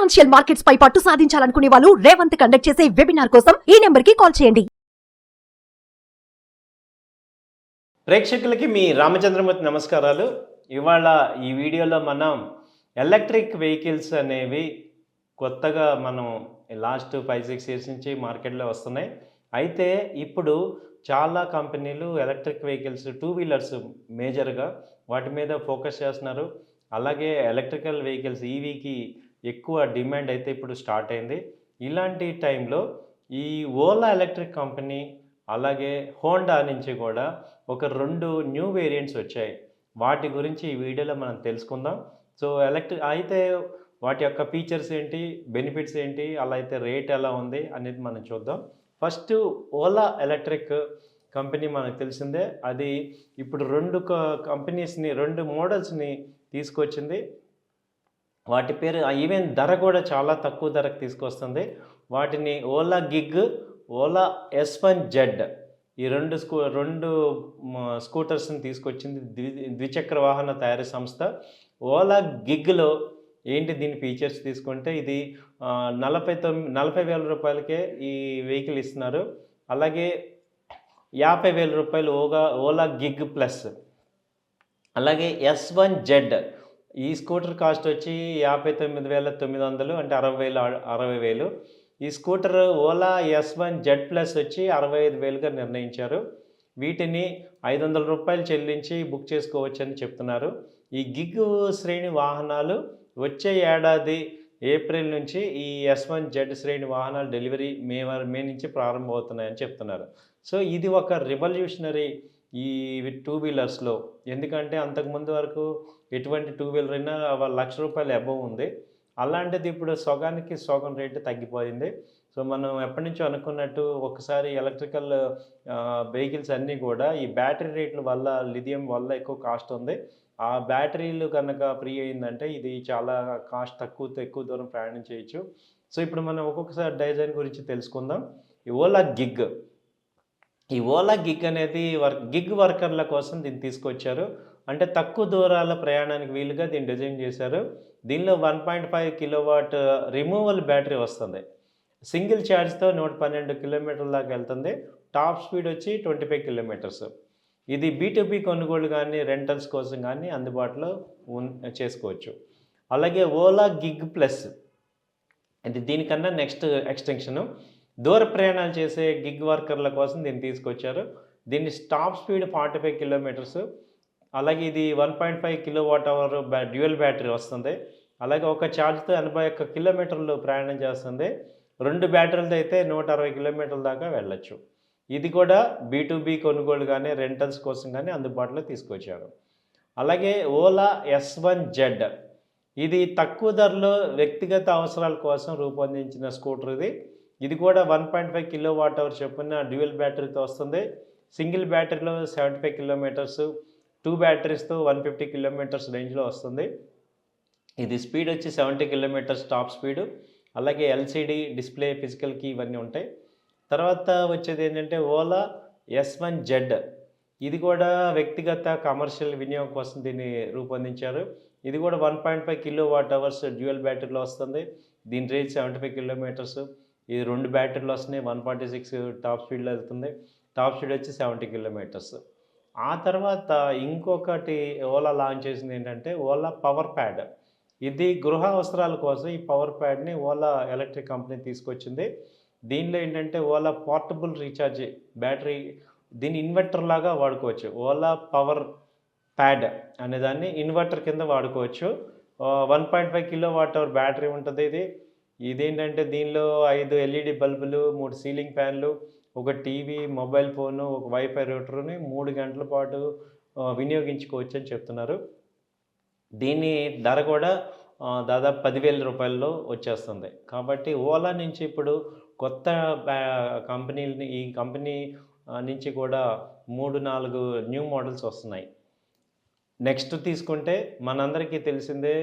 Financial markets పై పట్టు సాధించాలనుకునే వాళ్ళు Revanth conduct చేసే వెబినార్ కోసం ఈ నెంబర్ కి కాల్ చేయండి. ప్రేక్షకులకి మీ రామచంద్రమూర్తి నమస్కారాలు. ఇవాళ ఈ వీడియోలో మనం ఎలక్ట్రిక్ వెహికల్స్ అనేవి కొత్తగా మనం లాస్ట్ 5-6 ఇయర్స్ నుంచి మార్కెట్లో వస్తున్నాయి. అయితే ఇప్పుడు చాలా కంపెనీలు ఎలక్ట్రిక్ వెహికల్స్, 2 వీలర్స్ మేజర్గా వాటి మీద ఫోకస్ చేస్తున్నారు. అలాగే ఎలక్ట్రికల్ వెహికల్స్ ఈవీకి ఎక్కువ డిమాండ్ అయితే ఇప్పుడు స్టార్ట్ అయింది. ఇలాంటి టైంలో ఈ ఓలా ఎలక్ట్రిక్ కంపెనీ అలాగే హోండా నుంచి కూడా ఒక 2 న్యూ వేరియంట్స్ వచ్చాయి. వాటి గురించి ఈ వీడియోలో మనం తెలుసుకుందాం. సో అయితే వాటి యొక్క ఫీచర్స్ ఏంటి, బెనిఫిట్స్ ఏంటి, అలా అయితే రేట్ ఎలా ఉంది అనేది మనం చూద్దాం. ఫస్ట్ ఓలా ఎలక్ట్రిక్ కంపెనీ మనకు తెలిసిందే. అది ఇప్పుడు 2 కంపెనీస్ని 2 మోడల్స్ని తీసుకొచ్చింది. వాటి పేరు ఈవెన్ ధర కూడా చాలా తక్కువ ధరకు తీసుకొస్తుంది. వాటిని ఓలా గిగ్, ఓలా S1Z ఈ 2 స్కూటర్స్ని తీసుకొచ్చింది ద్విచక్ర వాహన తయారీ సంస్థ. ఓలా గిగ్లో ఏంటి దీని ఫీచర్స్ తీసుకుంటే ఇది 40,000 రూపాయలకే ఈ వెహికల్ ఇస్తున్నారు. అలాగే 50,000 రూపాయలు ఓలా గిగ్ ప్లస్. అలాగే S1Z ఈ స్కూటర్ కాస్ట్ వచ్చి 59,900 అంటే 60,000. ఈ స్కూటర్ ఓలా S1Z ప్లస్ వచ్చి 65,000గా నిర్ణయించారు. వీటిని 500 రూపాయలు చెల్లించి బుక్ చేసుకోవచ్చని చెప్తున్నారు. ఈ గిగ్ శ్రేణి వాహనాలు వచ్చే ఏడాది ఏప్రిల్ నుంచి ఈ S1Z శ్రేణి వాహనాలు డెలివరీ మే నుంచి ప్రారంభమవుతున్నాయని చెప్తున్నారు. సో ఇది ఒక రివల్యూషనరీ ఈ 2 వీలర్స్లో. ఎందుకంటే అంతకుముందు వరకు ఎటువంటి 2 వీలర్ అయినా ₹1,00,000 అబవ్ ఉంది. అలాంటిది ఇప్పుడు సగానికి సగం రేటు తగ్గిపోయింది. సో మనం ఎప్పటి నుంచో అనుకున్నట్టు ఒకసారి ఎలక్ట్రికల్ వెహికల్స్ అన్నీ కూడా ఈ బ్యాటరీ రేట్ల వల్ల, లిథియం వల్ల ఎక్కువ కాస్ట్ ఉంది. ఆ బ్యాటరీలు కనుక ఫ్రీ అయిందంటే ఇది చాలా కాస్ట్ ఎక్కువ దూరం ప్రయాణం చేయొచ్చు. సో ఇప్పుడు మనం ఒక్కొక్కసారి డిజైన్ గురించి తెలుసుకుందాం. ఈ ఓలా గిగ్ అనేది గిగ్ వర్కర్ల కోసం దీన్ని తీసుకొచ్చారు. అంటే తక్కువ దూరాల ప్రయాణానికి వీలుగా దీన్ని డిజైన్ చేశారు. దీనిలో 1.5 కిలోవాట్ రిమూవల్ బ్యాటరీ వస్తుంది. సింగిల్ ఛార్జ్తో 112 కిలోమీటర్ల దాకా వెళ్తుంది. టాప్ స్పీడ్ వచ్చి 25 కిలోమీటర్స్. ఇది B2B కొనుగోలు కానీ రెంటల్స్ కోసం కానీ అందుబాటులో చేసుకోవచ్చు. అలాగే ఓలా గిగ్ ప్లస్ ఇది దీనికన్నా నెక్స్ట్ ఎక్స్టెన్షను. దూర ప్రయాణాలు చేసే గిగ్ వర్కర్ల కోసం దీన్ని తీసుకొచ్చారు. దీన్ని టాప్ స్పీడ్ 45 కిలోమీటర్స్. అలాగే ఇది 1.5 కిలోవాట్ అవర్ డ్యూయల్ బ్యాటరీ వస్తుంది. అలాగే ఒక ఛార్జ్తో 81 కిలోమీటర్లు ప్రయాణం చేస్తుంది. 2 బ్యాటరీలతో అయితే 160 కిలోమీటర్ల దాకా వెళ్ళొచ్చు. ఇది కూడా B2B కొనుగోలు కానీ రెంటల్స్ కోసం కానీ అందుబాటులో తీసుకొచ్చారు. అలాగే ఓలా S1Z ఇది తక్కువ ధరలో వ్యక్తిగత అవసరాల కోసం రూపొందించిన స్కూటర్ ఇది కూడా 1.5 కిలోవాట్ అవర్ చొప్పున డ్యూయల్ బ్యాటరీతో వస్తుంది. సింగిల్ బ్యాటరీలో 75 కిలోమీటర్స్, 2 బ్యాటరీస్తో 150 కిలోమీటర్స్ రేంజ్లో వస్తుంది. ఇది స్పీడ్ వచ్చి 70 కిలోమీటర్స్ టాప్ స్పీడు. అలాగే LCD డిస్ప్లే, ఫిజికల్ కీ ఇవన్నీ ఉంటాయి. తర్వాత వచ్చేది ఏంటంటే ఓలా S1Z ఇది కూడా వ్యక్తిగత కమర్షియల్ వినియోగం కోసం దీన్ని రూపొందించారు. ఇది కూడా 1.5 కిలోవాట్ అవర్స్ డ్యూయల్ బ్యాటరీలో వస్తుంది. దీని రేంజ్ 75 కిలోమీటర్స్. ఇది 2 బ్యాటరీలు వస్తున్నాయి. 146 టాప్ స్పీడ్లో వెళ్తుంది. టాప్ స్పీడ్ వచ్చి 70 కిలోమీటర్స్. ఆ తర్వాత ఇంకొకటి ఓలా లాంచ్ చేసింది ఏంటంటే ఓలా పవర్ ప్యాడ్. ఇది గృహ అవసరాల కోసం ఈ పవర్ ప్యాడ్ని ఓలా ఎలక్ట్రిక్ కంపెనీ తీసుకొచ్చింది. దీనిలో ఏంటంటే ఓలా పోర్టబుల్ రీఛార్జ్ బ్యాటరీ, దీన్ని ఇన్వర్టర్ లాగా వాడుకోవచ్చు. ఓలా పవర్ ప్యాడ్ అనేదాన్ని ఇన్వర్టర్ కింద వాడుకోవచ్చు. 1.5 కిలోవాట్ అవర్ బ్యాటరీ ఉంటుంది. ఇదేంటంటే దీనిలో 5 LED బల్బులు, 3 సీలింగ్ ఫ్యాన్లు, ఒక టీవీ, మొబైల్ ఫోను, ఒక వైఫై రూటర్ని 3 గంటల పాటు వినియోగించుకోవచ్చు అని చెప్తున్నారు. దీని ధర కూడా దాదాపు 10,000 రూపాయల్లో వచ్చేస్తుంది. కాబట్టి ఓలా నుంచి ఇప్పుడు కొత్త ఈ కంపెనీ నుంచి కూడా 3-4 న్యూ మోడల్స్ వస్తున్నాయి. నెక్స్ట్ తీసుకుంటే మనందరికీ తెలిసిందే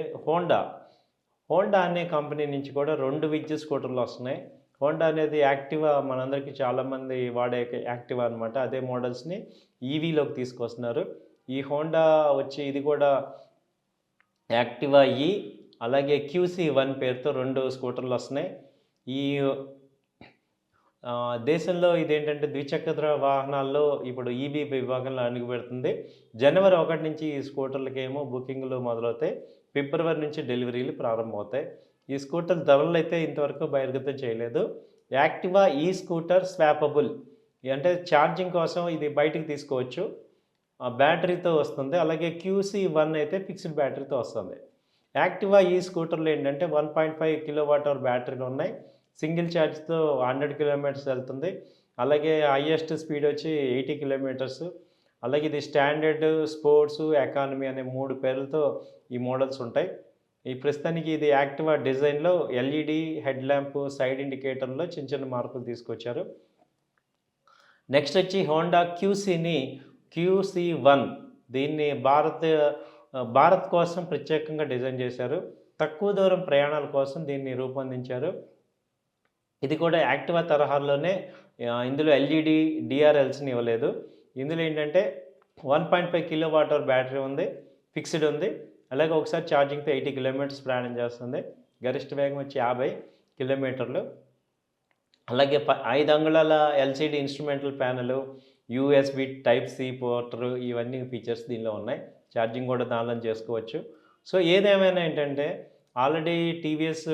హోండా అనే కంపెనీ నుంచి కూడా 2 విద్యుత్ స్కూటర్లు వస్తున్నాయి. హోండా అనేది యాక్టివా, మనందరికీ చాలామంది వాడే యాక్టివా అనమాట. అదే మోడల్స్ని ఈవీలోకి తీసుకొస్తున్నారు. ఈ హోండా వచ్చి ఇది కూడా యాక్టివా అలాగే QC1 పేరుతో 2 స్కూటర్లు వస్తున్నాయి. ఈ దేశంలో ఇదేంటంటే ద్విచక్ర వాహనాల్లో ఇప్పుడు ఈబీ విభాగంలో అడుగుపెడుతుంది. జనవరి 1 నుంచి ఈ స్కూటర్లకేమో బుకింగ్లు మొదలవుతాయి. ఫిబ్రవరి నుంచి డెలివరీలు ప్రారంభమవుతాయి. ఈ స్కూటర్ ధరలు అయితే ఇంతవరకు బహిర్గతం చేయలేదు. యాక్టివా ఈ స్కూటర్ స్వాపబుల్, అంటే ఛార్జింగ్ కోసం ఇది బయటికి తీసుకోవచ్చు, బ్యాటరీతో వస్తుంది. అలాగే QC1 అయితే ఫిక్స్డ్ బ్యాటరీతో వస్తుంది. యాక్టివా ఈ స్కూటర్లు ఏంటంటే 1.5 kWh బ్యాటరీలు ఉన్నాయి. సింగిల్ ఛార్జ్తో 100 కిలోమీటర్స్ వెళ్తుంది. అలాగే హైయెస్ట్ స్పీడ్ వచ్చి 80 కిలోమీటర్స్. అలాగే ఇది స్టాండర్డ్, స్పోర్ట్స్, ఎకానమీ అనే 3 పేర్లతో ఈ మోడల్స్ ఉంటాయి. ఈ ప్రస్తుతానికి ఇది యాక్టివా డిజైన్లో LED హెడ్ ల్యాంప్, సైడ్ ఇండికేటర్లో చిన్న చిన్న మార్పులు తీసుకొచ్చారు. నెక్స్ట్ వచ్చి హోండా QC1, దీన్ని భారత్ కోసం ప్రత్యేకంగా డిజైన్ చేశారు. తక్కువ దూరం ప్రయాణాల కోసం దీన్ని రూపొందించారు. ఇది కూడా యాక్టివా తరహాలోనే, ఇందులో LED DRLస్ని ఇవ్వలేదు. ఇందులో ఏంటంటే 1.5 kWh బ్యాటరీ ఉంది, ఫిక్స్డ్ ఉంది. అలాగే ఒకసారి ఛార్జింగ్తో 80 కిలోమీటర్స్ ప్రయాణం చేస్తుంది. గరిష్ట వేగం వచ్చి 50 కిలోమీటర్లు. అలాగే 5 అంగుళాల LCD instrumental panel, USB Type-C పోర్టరు, ఇవన్నీ ఫీచర్స్ దీనిలో ఉన్నాయి. ఛార్జింగ్ కూడా దానిలో చేసుకోవచ్చు. సో ఏదేమైనా ఏంటంటే ఆల్రెడీ టీవీఎస్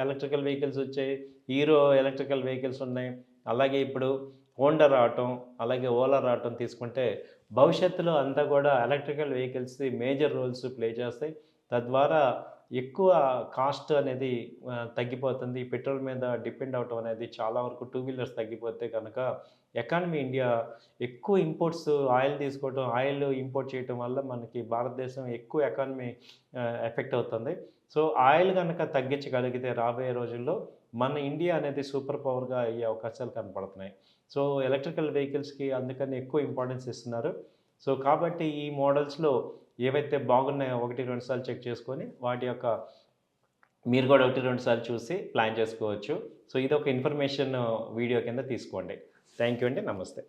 ఎలక్ట్రికల్ వెహికల్స్ వచ్చాయి, హీరో ఎలక్ట్రికల్ వెహికల్స్ ఉన్నాయి, అలాగే ఇప్పుడు హోండా రావటం, అలాగే ఓలా రావటం తీసుకుంటే భవిష్యత్తులో అంతా కూడా electrical vehicles major roles play చేస్తాయి. తద్వారా ఎక్కువ కాస్ట్ అనేది తగ్గిపోతుంది. పెట్రోల్ మీద డిపెండ్ అవటం అనేది చాలా వరకు, 2 వీలర్స్ తగ్గిపోతే కనుక ఎకానమీ ఇండియా ఎక్కువ ఇంపోర్ట్స్, ఆయిల్ తీసుకోవటం, ఆయిల్ ఇంపోర్ట్ చేయటం వల్ల మనకి భారతదేశం ఎక్కువ ఎకానమీ ఎఫెక్ట్ అవుతుంది. సో ఆయిల్ కనుక తగ్గించగలిగితే రాబోయే రోజుల్లో మన ఇండియా అనేది సూపర్ పవర్గా అయ్యే అవకాశాలు కనపడుతున్నాయి. సో ఎలక్ట్రికల్ వెహికల్స్కి అందుకని ఎక్కువ ఇంపార్టెన్స్ ఇస్తున్నారు. సో కాబట్టి ఈ మోడల్స్లో ఏవైతే బాగున్నాయో 1-2 సార్లు చెక్ చేసుకొని వాటి యొక్క మీరు కూడా 1-2 సార్లు చూసి ప్లాన్ చేసుకోవచ్చు. సో ఇది ఒక ఇన్ఫర్మేషన్ వీడియో కింద తీసుకోండి. థ్యాంక్ యూ అండి. నమస్తే.